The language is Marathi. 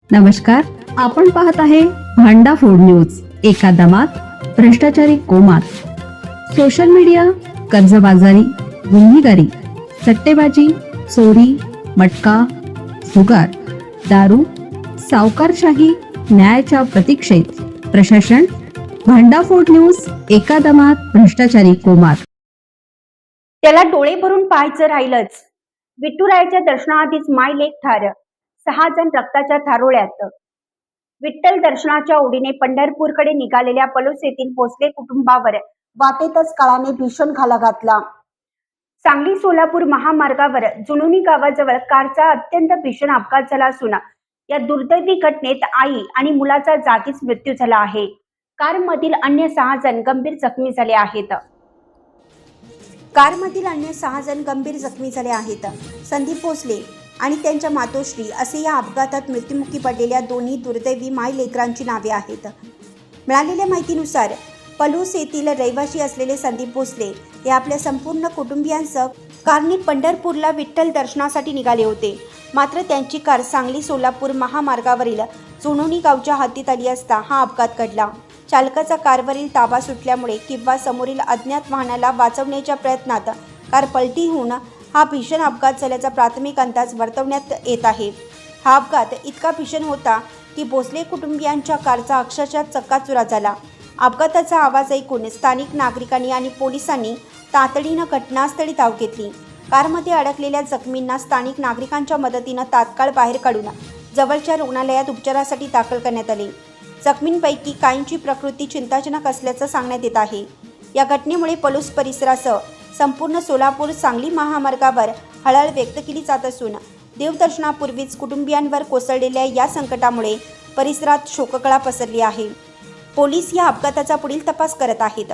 नमस्कार, आपण पाहत आहे भांडा फोड न्यूज. एका दमात भ्रष्टाचारी कोमात. सोशल मीडिया, कर्जबाजारी, गुन्हेगारी, सट्टेबाजी, चोरी, मटका, जुगार, दारू, सावकारशाही, न्यायाच्या प्रतीक्षेत प्रशासन. भांडाफोड न्यूज. एका दमात भ्रष्टाचारी कोमात. त्याला डोळे भरून पाहायचं राहिलंच. विठुरायाच्या दर्शनाआधीच मायलेक ठार. 6 जण रक्ताच्या थारोळ्यात. विठ्ठल दर्शनाच्या ओढीने पंढरपूरकडे निघालेल्या पलूस येथील भोसले कुटुंबावर वाटेतच काळाने भीषण घाला घातला. सांगली सोलापूर महामार्गावर जुनोनी गावाजवळ कारचा अत्यंत भीषण अपघात झाला असून या दुर्दैवी घटनेत आई आणि मुलाचा जागीच मृत्यू झाला आहे. कारमधील अन्य 6 जण गंभीर जखमी झाले आहेत. संदीप भोसले आणि त्यांच्या मातोश्री असे या अपघातात मृत्युमुखी पडलेल्या दोन्ही दुर्दैवी मायलेकरांची नावे आहेत. मिळालेल्या माहितीनुसार पलूस येथील रहिवासी असलेले संदीप भोसले हे आपल्या संपूर्ण कुटुंबियांसह कारने पंढरपूरला विठ्ठल दर्शनासाठी निघाले होते. मात्र त्यांची कार सांगली सोलापूर महामार्गावरील जुनोनी गावच्या हद्दीत आली असता हा अपघात घडला. चालकाचा कारवरील ताबा सुटल्यामुळे किंवा समोरील अज्ञात वाहनाला वाचवण्याच्या प्रयत्नात कार पलटी होऊन हा भीषण अपघात झाल्याचा प्राथमिक अंदाज वर्तवण्यात येत आहे. हा अपघात इतका भीषण होता की भोसले कुटुंबियांच्या कारचा अक्षरशः चक्काचुरा झाला. अपघाताचा आवाज ऐकून स्थानिक नागरिकांनी आणि पोलिसांनी तातडीनं घटनास्थळी धाव घेतली. कारमध्ये अडकलेल्या जखमींना स्थानिक नागरिकांच्या मदतीनं तात्काळ बाहेर काढून जवळच्या रुग्णालयात उपचारासाठी दाखल करण्यात आले. जखमींपैकी काहींची प्रकृती चिंताजनक असल्याचं सांगण्यात येत आहे. या घटनेमुळे पलूस परिसरासह संपूर्ण सोलापूर सांगली महामार्गावर हळहळ व्यक्त केली जात असून देवदर्शनापूर्वीच कुटुंबियांवर कोसळलेल्या या संकटामुळे परिसरात शोककळा पसरली आहे. पोलीस या अपघाताचा पुढील तपास करत आहेत.